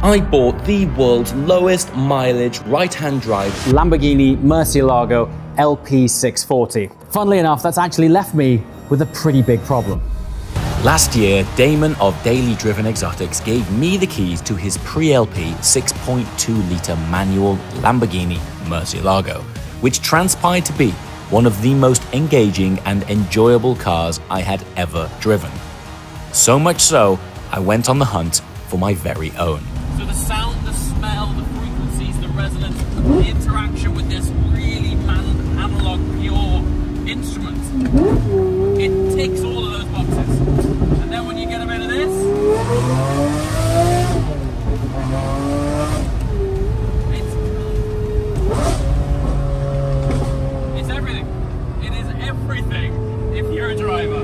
I bought the world's lowest mileage right-hand drive Lamborghini Murcielago LP640. Funnily enough, that's actually left me with a pretty big problem. Last year, Damon of Daily Driven Exotics gave me the keys to his pre-LP 6.2-litre manual Lamborghini Murcielago, which transpired to be one of the most engaging and enjoyable cars I had ever driven. So much so, I went on the hunt for my very own. So the sound, the smell, the frequencies, the resonance, the interaction with this really analog, pure instrument, it ticks all of those boxes. And then when you get a bit of this, it's everything. It is everything if you're a driver.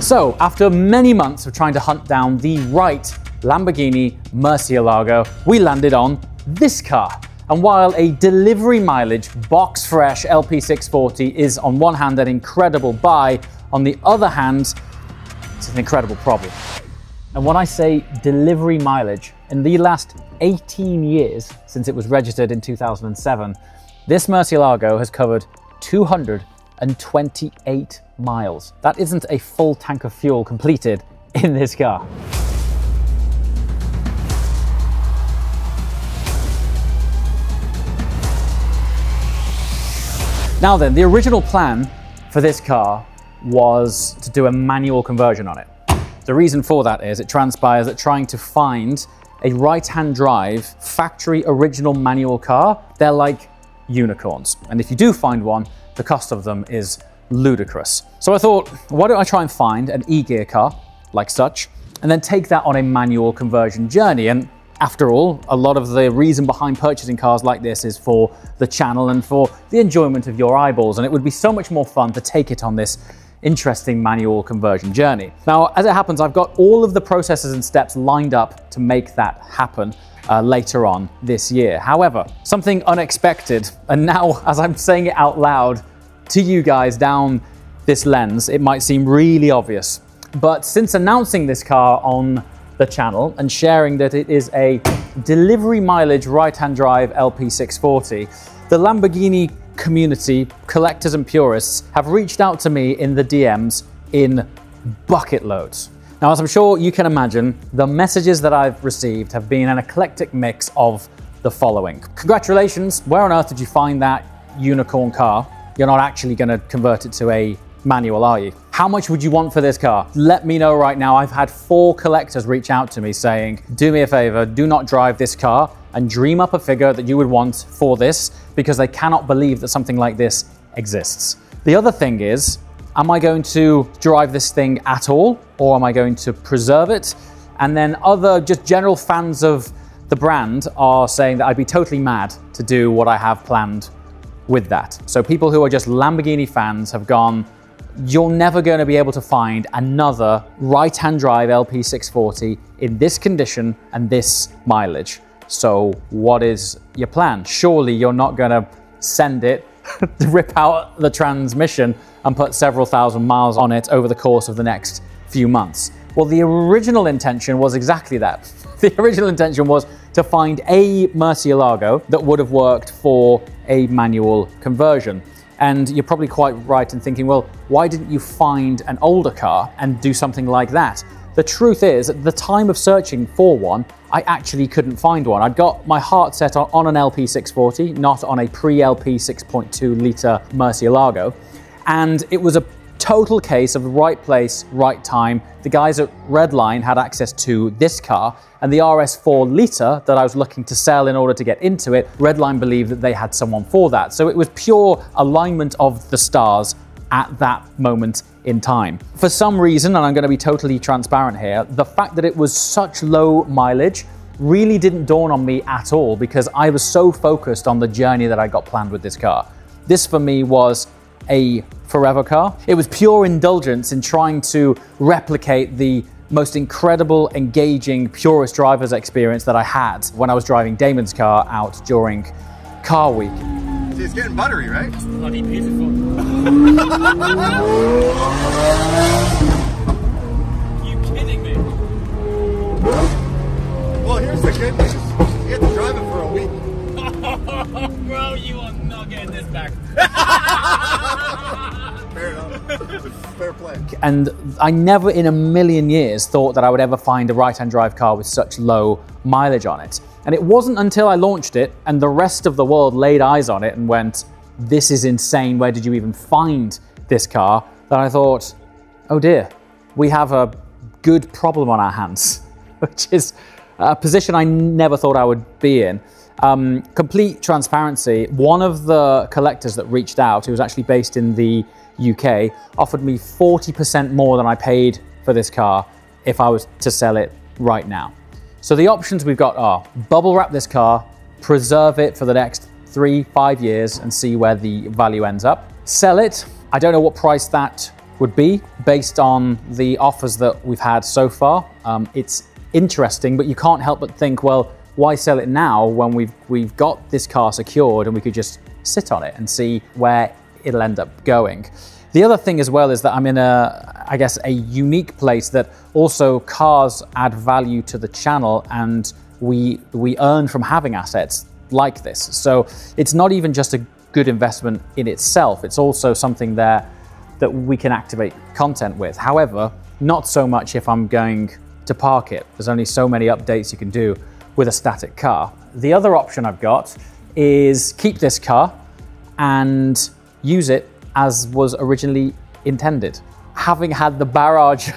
So, after many months of trying to hunt down the right Lamborghini Murcielago, we landed on this car. And while a delivery mileage, box fresh LP640 is on one hand an incredible buy, on the other hand, it's an incredible problem. And when I say delivery mileage, in the last 18 years since it was registered in 2007, this Murcielago has covered 228 miles. That isn't a full tank of fuel completed in this car. Now then, the original plan for this car was to do a manual conversion on it. The reason for that is it transpires that trying to find a right-hand drive factory original manual car, they're like unicorns. And if you do find one, the cost of them is ludicrous. So I thought, why don't I try and find an e-gear car like such, and then take that on a manual conversion journey. And after all, a lot of the reason behind purchasing cars like this is for the channel and for the enjoyment of your eyeballs. And it would be so much more fun to take it on this interesting manual conversion journey. Now, as it happens, I've got all of the processes and steps lined up to make that happen later on this year. However, something unexpected, and now as I'm saying it out loud to you guys down this lens, it might seem really obvious. But since announcing this car on the channel and sharing that it is a delivery mileage right-hand drive LP640, the Lamborghini community, collectors and purists, have reached out to me in the DMs in bucket loads. Now, as I'm sure you can imagine, the messages that I've received have been an eclectic mix of the following. Congratulations, where on earth did you find that unicorn car? You're not actually going to convert it to a manual, are you? How much would you want for this car? Let me know right now. I've had 4 collectors reach out to me saying, do me a favor, do not drive this car, and dream up a figure that you would want for this, because they cannot believe that something like this exists. The other thing is, am I going to drive this thing at all, or am I going to preserve it? And then other just general fans of the brand are saying that I'd be totally mad to do what I have planned with that. So people who are just Lamborghini fans have gone, you're never going to be able to find another right-hand drive LP640 in this condition and this mileage. So what is your plan? Surely you're not going to send it, rip out the transmission and put several thousand miles on it over the course of the next few months. Well, the original intention was exactly that. The original intention was to find a Murcielago that would have worked for a manual conversion. And you're probably quite right in thinking, well, why didn't you find an older car and do something like that? The truth is, at the time of searching for one, I actually couldn't find one. I'd got my heart set on an LP640, not on a pre-LP 6.2-litre Murcielago. And it was a total case of the right place, right time. The guys at Redline had access to this car, and the RS4 litre that I was looking to sell in order to get into it, Redline believed that they had someone for that. So it was pure alignment of the stars at that moment in time. For some reason, and I'm going to be totally transparent here, the fact that it was such low mileage really didn't dawn on me at all, because I was so focused on the journey that I got planned with this car. This for me was a forever car. It was pure indulgence in trying to replicate the most incredible, engaging, purest driver's experience that I had when I was driving Damon's car out during Car Week. See, it's getting buttery, right? It's bloody beautiful. You kidding me? Well, here's Here's the good news. You get to drive it for a week. Bro, you are not getting this back. Fair enough. Fair play. And I never in a million years thought that I would ever find a right-hand drive car with such low mileage on it. And it wasn't until I launched it and the rest of the world laid eyes on it and went, this is insane, where did you even find this car? That I thought, oh dear, we have a good problem on our hands, which is a position I never thought I would be in. Complete transparency, one of the collectors that reached out, who was actually based in the UK, offered me 40% more than I paid for this car if I was to sell it right now. So the options we've got are bubble wrap this car, preserve it for the next 3-5 years and see where the value ends up. Sell it. I don't know what price that would be based on the offers that we've had so far. It's interesting, but you can't help but think, well, why sell it now when we've got this car secured and we could just sit on it and see where it'll end up going. The other thing as well is that I'm in I guess a unique place that also cars add value to the channel, and we earn from having assets like this. So it's not even just a good investment in itself, it's also something there that we can activate content with. However, not so much if I'm going to park it. There's only so many updates you can do with a static car. The other option I've got is keep this car and use it as was originally intended. Having had the barrage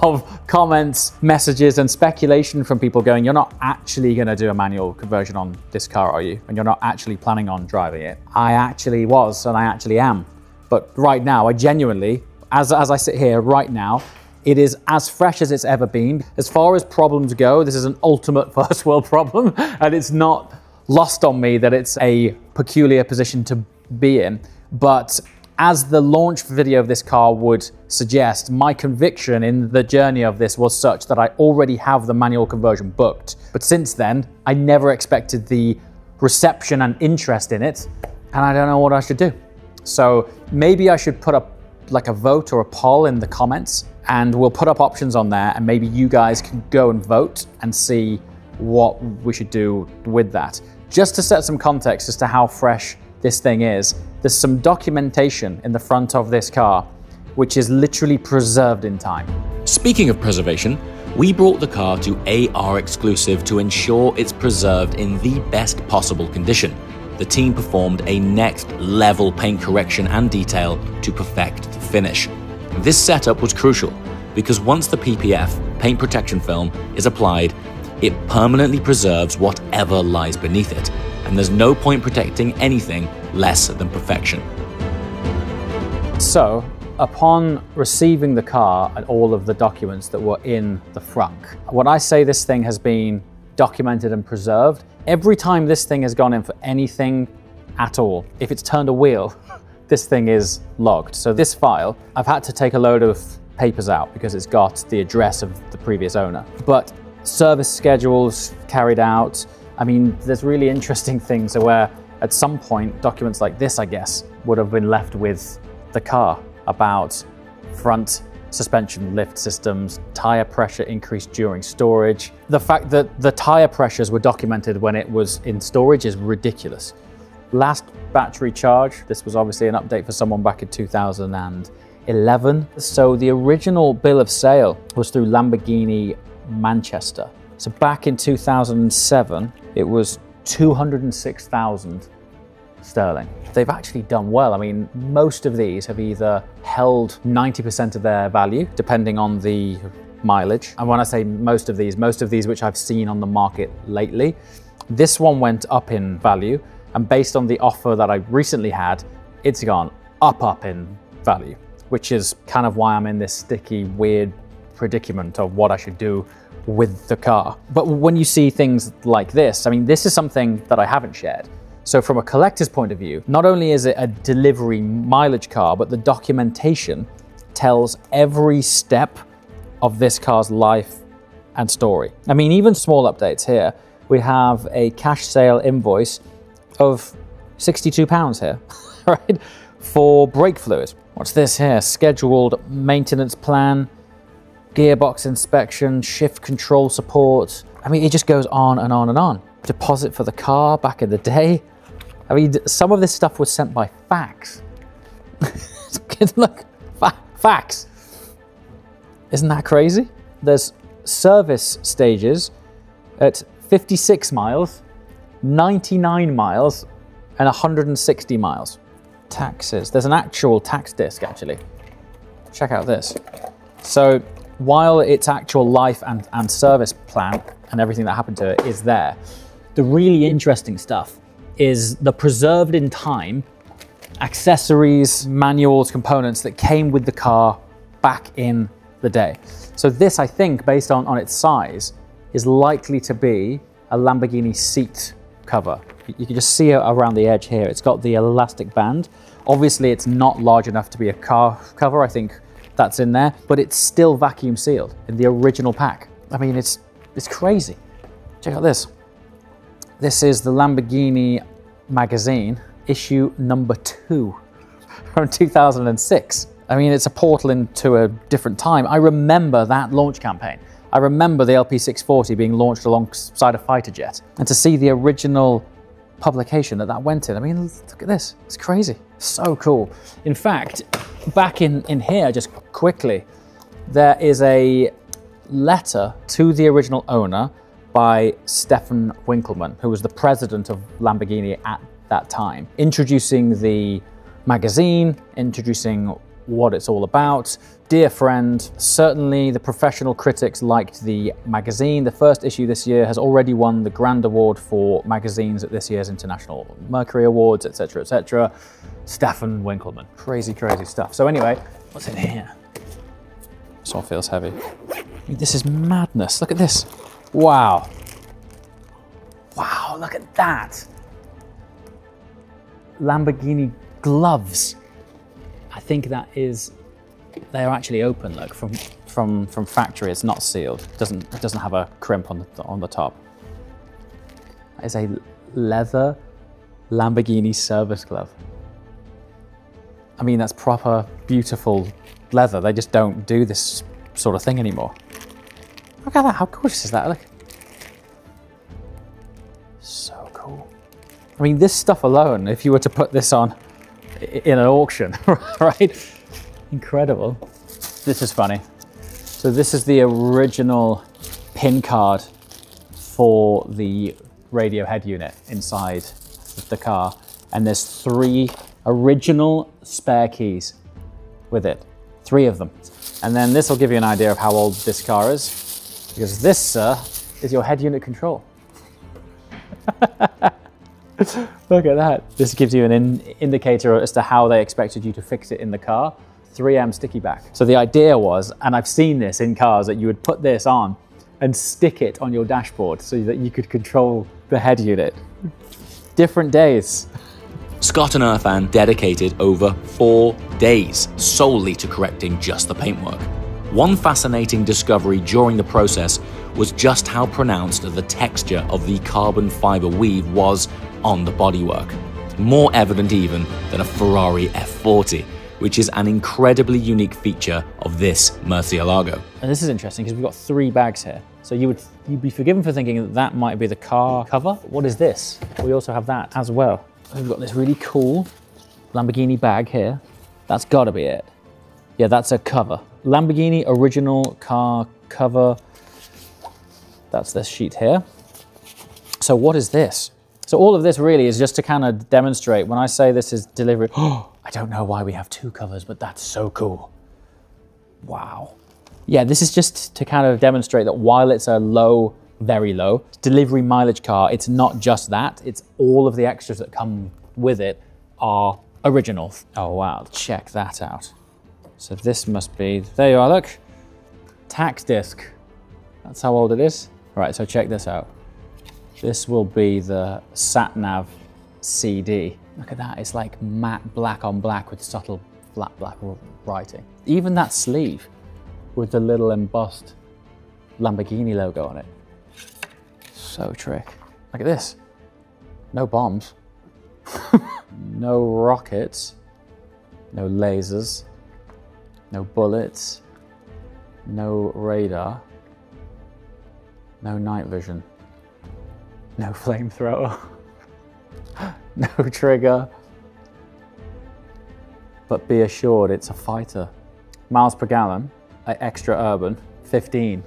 of comments, messages, and speculation from people going, you're not actually going to do a manual conversion on this car, are you? And you're not actually planning on driving it. I actually was, and I actually am. But right now, I genuinely, as I sit here right now, it is as fresh as it's ever been. As far as problems go, this is an ultimate first world problem, and it's not lost on me that it's a peculiar position to be in. But as the launch video of this car would suggest, my conviction in the journey of this was such that I already have the manual conversion booked. But since then, I never expected the reception and interest in it, and I don't know what I should do. So maybe I should put up like a vote or a poll in the comments, and we'll put up options on there, and maybe you guys can go and vote and see what we should do with that. Just to set some context as to how fresh this thing is, there's some documentation in the front of this car which is literally preserved in time. Speaking of preservation, we brought the car to AR Exclusive to ensure it's preserved in the best possible condition. The team performed a next level paint correction and detail to perfect the finish. This setup was crucial because once the PPF, paint protection film, is applied, it permanently preserves whatever lies beneath it, and there's no point protecting anything less than perfection. So, upon receiving the car and all of the documents that were in the frunk, when I say this thing has been documented and preserved, every time this thing has gone in for anything at all, if it's turned a wheel, this thing is logged. So this file, I've had to take a load of papers out because it's got the address of the previous owner. But service schedules carried out. I mean, there's really interesting things where at some point, documents like this, I guess, would have been left with the car about front suspension lift systems, tire pressure increased during storage. The fact that the tire pressures were documented when it was in storage is ridiculous. Last battery charge, this was obviously an update for someone back in 2011. So the original bill of sale was through Lamborghini Manchester. So back in 2007, it was 206,000 sterling. They've actually done well. I mean, most of these have either held 90% of their value, depending on the mileage. And when I say most of these which I've seen on the market lately, this one went up in value. And based on the offer that I recently had, it's gone up in value, which is kind of why I'm in this sticky, weird predicament of what I should do with the car. But when you see things like this, I mean, this is something that I haven't shared. So from a collector's point of view, not only is it a delivery mileage car, but the documentation tells every step of this car's life and story. I mean, even small updates here. We have a cash sale invoice of £62 here, right? For brake fluid. What's this here? Scheduled maintenance plan, gearbox inspection, shift control support. I mean, it just goes on and on and on. Deposit for the car back in the day. I mean, some of this stuff was sent by fax. Look, fax. Isn't that crazy? There's service stages at 56 miles, 99 miles, and 160 miles. Taxes. There's an actual tax disc, actually. Check out this. So while its actual life and service plan and everything that happened to it is there, the really interesting stuff is the preserved in time accessories, manuals, components that came with the car back in the day. So this, I think, based on its size, is likely to be a Lamborghini seat cover. You can just see it around the edge here. It's got the elastic band. Obviously, it's not large enough to be a car cover. I think that's in there, but it's still vacuum sealed in the original pack. I mean, it's crazy. Check out this. This is the Lamborghini magazine, issue number 2 from 2006. I mean, it's a portal into a different time. I remember that launch campaign. I remember the LP640 being launched alongside a fighter jet. And to see the original publication that went in, I mean, look at this. It's crazy. So cool. In fact, back in here, just quickly, there is a letter to the original owner by Stefan Winkelmann, who was the president of Lamborghini at that time, introducing the magazine, introducing what it's all about. Dear friend, certainly the professional critics liked the magazine. The first issue this year has already won the Grand Award for magazines at this year's International Mercury Awards, etc., etc. Stefan Winkelmann. Crazy, crazy stuff. So anyway, what's in here? This one feels heavy. I mean, this is madness. Look at this. Wow. Wow, look at that. Lamborghini gloves. I think that is, they are actually open. Look, from factory, it's not sealed. It doesn't have a crimp on the top. That is a leather Lamborghini service glove. I mean, that's proper, beautiful leather. They just don't do this sort of thing anymore. Look at that, how gorgeous is that? Look. So cool. I mean, this stuff alone, if you were to put this on in an auction, right? Incredible. This is funny. So this is the original pin card for the radio head unit inside the car. And there's 3 original spare keys with it. 3 of them. And then this will give you an idea of how old this car is, because this, sir, is your head unit control. Look at that. This gives you an indicator as to how they expected you to fix it in the car. 3M sticky back. So the idea was, and I've seen this in cars, that you would put this on and stick it on your dashboard so that you could control the head unit. Different days. Scott and Irfan dedicated over 4 days solely to correcting just the paintwork. One fascinating discovery during the process was just how pronounced the texture of the carbon fiber weave was on the bodywork. More evident even than a Ferrari F40, which is an incredibly unique feature of this Murcielago. And this is interesting because we've got 3 bags here. So you'd be forgiven for thinking that might be the car cover. What is this? We also have that as well. We've got this really cool Lamborghini bag here. That's gotta be it. Yeah, that's a cover. Lamborghini original car cover. That's this sheet here. So what is this? So all of this really is just to kind of demonstrate, when I say this is delivery, I don't know why we have 2 covers, but that's so cool. Wow. Yeah, this is just to kind of demonstrate that while it's a low, very low delivery mileage car, it's not just that, it's all of the extras that come with it are original. Oh wow, check that out. So this must be, there you are, look. Tax disc. That's how old it is. All right, so check this out. This will be the sat-nav CD. Look at that, it's like matte black on black with subtle flat black writing. Even that sleeve with the little embossed Lamborghini logo on it. So trick. Look at this. No bombs. No rockets. No lasers. No bullets. No radar. No night vision. No flamethrower. No trigger. But be assured it's a fighter. Miles per gallon, extra urban, 15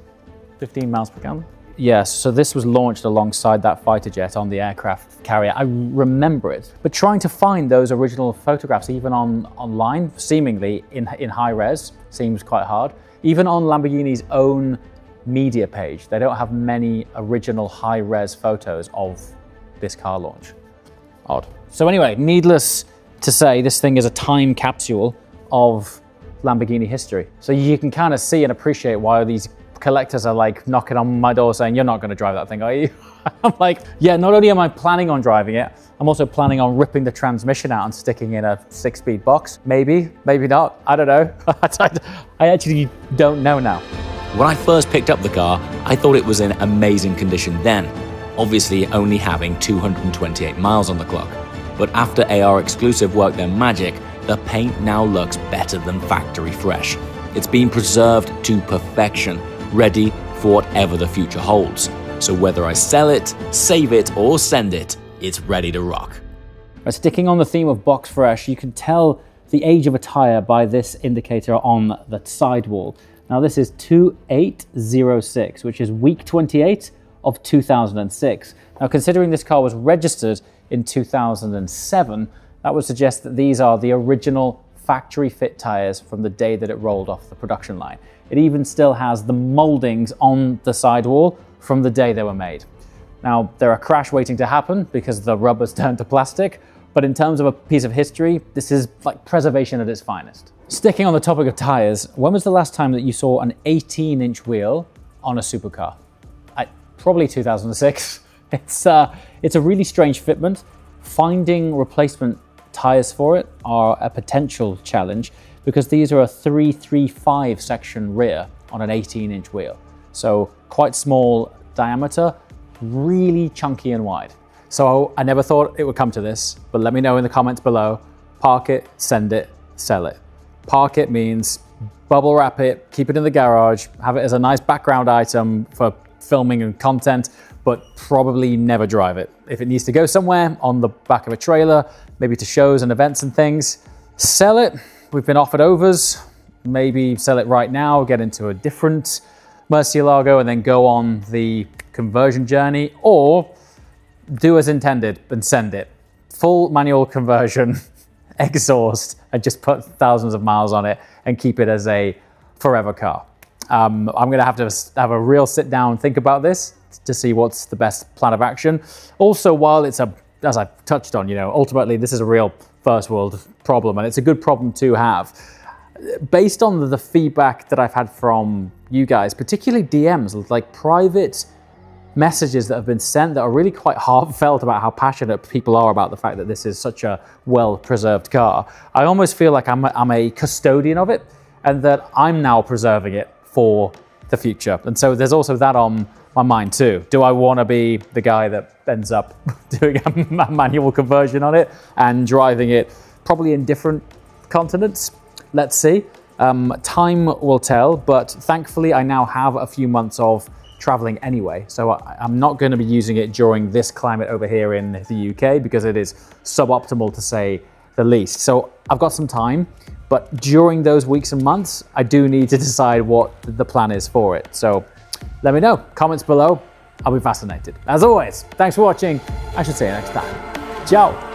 miles per gallon. Yes, so this was launched alongside that fighter jet on the aircraft carrier. I remember it. But trying to find those original photographs, even online, seemingly in high res, seems quite hard. Even on Lamborghini's own media page, they don't have many original high res photos of this car launch. Odd. So anyway, needless to say, this thing is a time capsule of Lamborghini history. So you can kind of see and appreciate why these collectors are like knocking on my door saying, you're not going to drive that thing, are you? I'm like, yeah, not only am I planning on driving it, I'm also planning on ripping the transmission out and sticking in a 6-speed box. Maybe, maybe not. I don't know. I actually don't know now. When I first picked up the car, I thought it was in amazing condition then, obviously only having 228 miles on the clock. But after AR Exclusive worked their magic, the paint now looks better than factory fresh. It's been preserved to perfection, ready for whatever the future holds. So whether I sell it, save it, or send it, it's ready to rock. Sticking on the theme of box fresh, you can tell the age of a tire by this indicator on the sidewall. Now this is 2806, which is week 28 of 2006. Now considering this car was registered in 2007, that would suggest that these are the original factory fit tires from the day that it rolled off the production line. It even still has the moldings on the sidewall from the day they were made. Now, they're a crash waiting to happen because the rubber's turned to plastic, but in terms of a piece of history, this is like preservation at its finest. Sticking on the topic of tires, when was the last time that you saw an 18-inch wheel on a supercar? Probably 2006. It's a really strange fitment. Finding replacement tires for it are a potential challenge because these are a 335 section rear on an 18-inch wheel. So quite small diameter, really chunky and wide. So I never thought it would come to this, but let me know in the comments below. Park it, send it, sell it. Park it means bubble wrap it, keep it in the garage, have it as a nice background item for filming and content, but probably never drive it. If it needs to go somewhere on the back of a trailer, maybe to shows and events and things, sell it. We've been offered overs, maybe sell it right now, get into a different Murcielago and then go on the conversion journey, or do as intended and send it. Full manual conversion, exhaust, and just put thousands of miles on it and keep it as a forever car. I'm gonna have to have a real sit down and think about this to see what's the best plan of action. Also, while it's as I've touched on, ultimately this is a real first world problem and it's a good problem to have. Based on the feedback that I've had from you guys, particularly DMs, like private messages that have been sent that are really quite heartfelt about how passionate people are about the fact that this is such a well-preserved car, I almost feel like I'm a custodian of it and that I'm now preserving it for the future. And so there's also that on my mind too. Do I want to be the guy that ends up doing a manual conversion on it and driving it probably in different continents? Let's see. Time will tell, but thankfully I now have a few months of traveling anyway, so I'm not going to be using it during this climate over here in the UK because it is suboptimal to say the least. So I've got some time, but during those weeks and months, I do need to decide what the plan is for it. So let me know, comments below. I'll be fascinated. As always, thanks for watching. I should see you next time. Ciao.